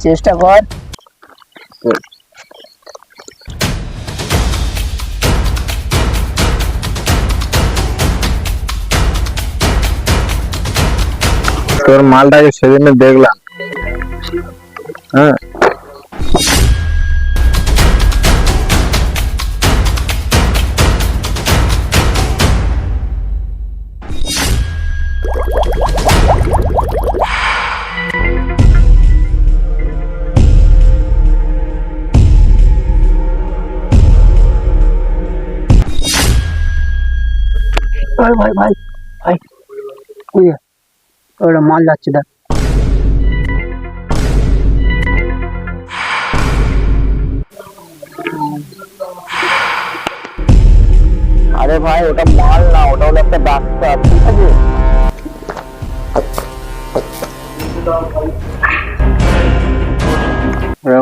চেষ্টা কর। তোর মালটাকে সেদিনে দেখলাম, হ্যাঁ ভাই ভাই ভাই ভাই ওই ওটা মাল যাচ্ছে দেখ। আরে ভাই ওটা মাল না, ওটা হলো একটা ডাক্তার, ঠিক আছে?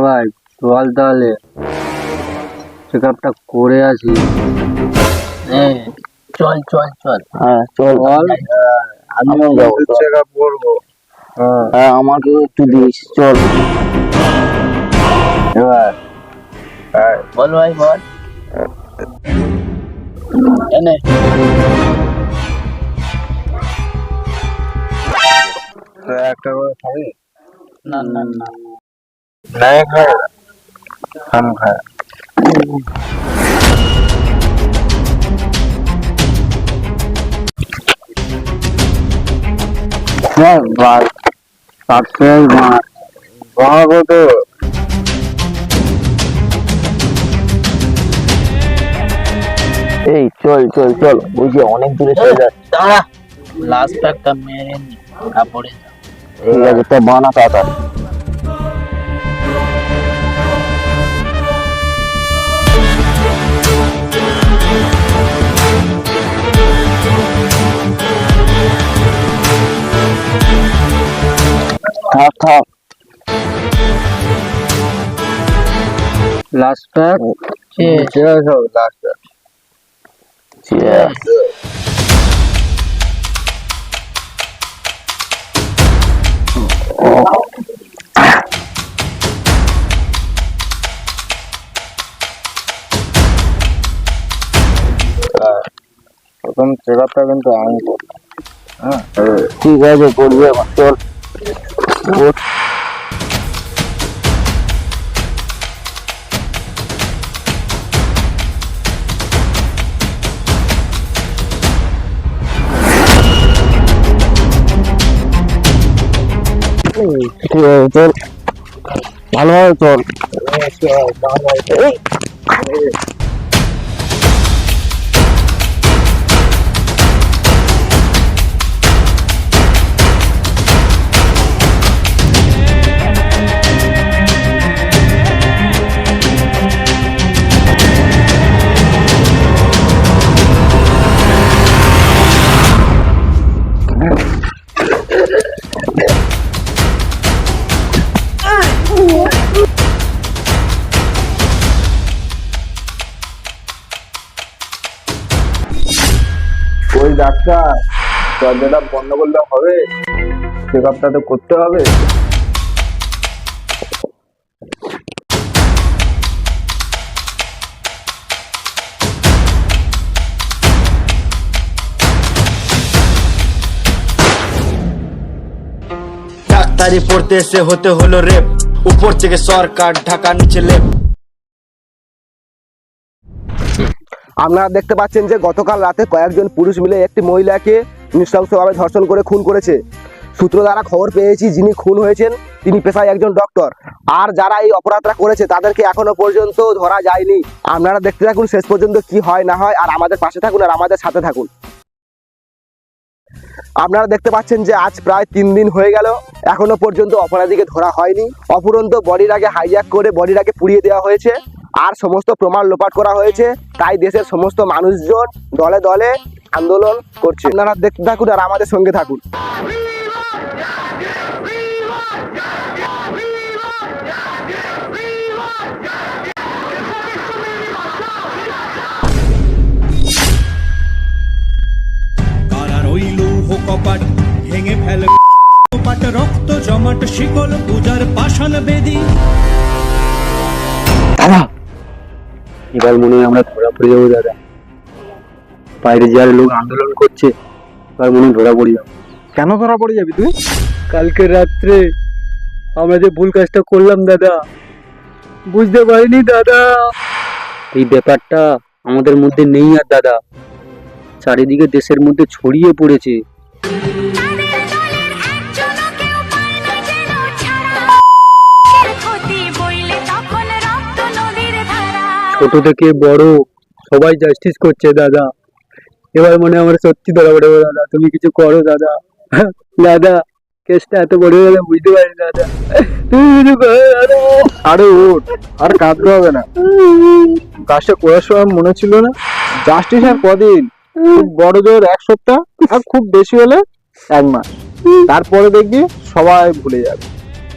ভাই চল তাহলে চেক আপটা করে আসি। চল চল চল। হ্যাঁ চল, আমিও যাবো, চেক আপ করবো। হ্যাঁ আমাকেও একটু দিস, চল। এবার বল ভাই বল। এনে একটা করে খাবি? না না না নাই খায়, খাম খায়। ভাই সাবস্ক্রাইব মার বাবা তো। এই চল চল চল, ওই যে অনেক দূরে চলে যাচ্ছে। দাঁড়া, লাস্ট প্যাকটা মেরে নি, তারপরে ঠিক আছে তো বানা তাড়াতাড়ি। থাক থাক, লাস্ট প্যাক চেয়ার হবে, লাস্ট প্যাক Cheers. প্রথম চেক আপটা কিন্তু আমি করলাম। হ্যাঁ ঠিক আছে, করবি এখন, চল। চল ভালোভাবে চল। ওই ডাক্তার দরজাটা বন্ধ করলে হবে? চেক আপটা তো করতে হবে। ডাক্তারি পড়তে এসে হতে হলো রেপ, উপর থেকে সরকার ঢাকা নিচে লেপ। আপনারা দেখতে পাচ্ছেন যে গতকাল রাতে কয়েকজন পুরুষ মিলে একটি মহিলাকে নৃশংসভাবে ধর্ষণ করে খুন করেছে। সূত্র দ্বারা খবর পেয়েছি যিনি খুন হয়েছেন তিনি পেশায় একজন ডক্টর, আর যারা এই অপরাধটা করেছে তাদেরকে এখনো পর্যন্ত ধরা যায়নি। আপনারা দেখতে থাকুন শেষ পর্যন্ত কি হয় না হয়, আর আমাদের পাশে থাকুন আর আমাদের সাথে থাকুন। আপনারা দেখতে পাচ্ছেন যে আজ প্রায় 3 দিন হয়ে গেল, এখনো পর্যন্ত অপরাধীকে ধরা হয়নি। অপুরন্ত বডির আগে হাইজ্যাক করে বডির আগে পুড়িয়ে দেওয়া হয়েছে, আর সমস্ত প্রমাণ লোপাট করা হয়েছে। তাই দেশের সমস্ত মানুষজন দলে দলে আন্দোলন করছে। আপনারা দেখতে থাকুন আর আমাদের সঙ্গে থাকুন। কপাট ভেঙে ফেল কপাট রক্ত জমাট শিকল পূজার পাষাণ বেদী। দাদা এবার মনে হয় আমরা ধরা পড়ে যাবো দাদা, বাইরে যার লোক আন্দোলন করছে, এবার মনে হয় ধরা পড়ে যাবো। কেন ধরা পড়ে যাবি তুই? কালকে রাত্রে আমরা যে ভুল কাজটা করলাম দাদা, বুঝতে পারিনি দাদা। এই ব্যাপারটা আমাদের মধ্যে নেই আর দাদা, চারিদিকে দেশের মধ্যে ছড়িয়ে পড়েছে। ছোট থেকে বড় সবাই জাস্টিস করছে দাদা, এবার মনে হয় আমরা সত্যি ধরা পড়ে যাবো দাদা, তুমি কিছু করো দাদা। দাদা কেসটা এত বড় হয়ে গেলে বুঝতে পারি দাদা, তুমি কিছু করো দাদা। আরে ওঠ, আর কাঁদতে হবে না। কাজটা করার সময় মনে ছিল না জাস্টিস আর কদিন, খুব বড় জোর 1 সপ্তাহ, আর খুব বেশি হলে 1 মাস। তারপরে দেখবি সবাই ভুলে যাবে,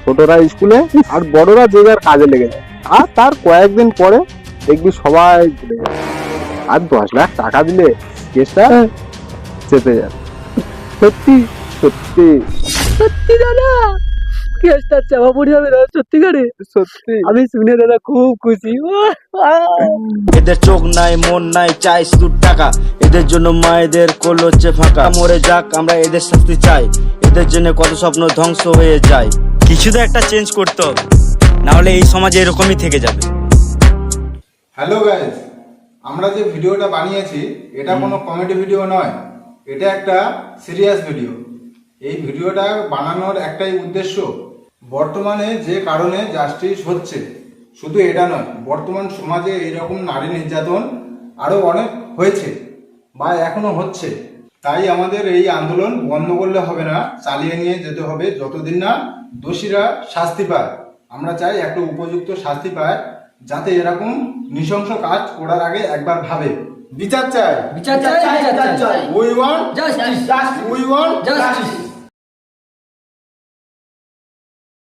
ছোটরা স্কুলে আর বড়রা যে যার কাজে লেগে যায়, আর তার কয়েকদিন পরে দেখবি সবাই ভুলে যাবে। আর 10 লাখ টাকা দিলে কেসটা চেপে যাবে। সত্যি সত্যি সত্যি দাদা, কেসটা চাপা পড়ে যাবে দাদা, সত্যিকারে সত্যি। আমি শুনে দাদা খুব খুশি। এদের চোখ নাই মন নাই, চাই শুধু টাকা, এদের জন্য মায়েদের কোল হচ্ছে ফাঁকা। মরে যাক, আমরা এদের শাস্তি চাই, এদের জন্য কত স্বপ্ন ধ্বংস হয়ে যায়। কিছু তো একটা চেঞ্জ করতে হবে, না হলে এই সমাজে এরকমই থেকে যাবে। হ্যালো গাইস, আমরা যে ভিডিওটা বানিয়েছি এটা কোনো কমেডি ভিডিও নয়, এটা একটা সিরিয়াস ভিডিও। এই ভিডিওটা বানানোর একটাই উদ্দেশ্য, বর্তমানে যে কারণে জাস্টিস হচ্ছে, শুধু এটা নয়, বর্তমান সমাজে এইরকম নারী নির্যাতন আরো অনেক হয়েছে বা এখনো হচ্ছে। তাই আমাদের এই আন্দোলন বন্ধ করলে হবে না, চালিয়ে নিয়ে যেতে হবে যতদিন না দোষীরা শাস্তি পায়। আমরা চাই একটা উপযুক্ত শাস্তি পায়, যাতে এরকম নৃশংস কাজ করার আগে একবার ভাবে। বিচার চাই, বিচার চাই, বিচার চাই। We want justice, we want justice.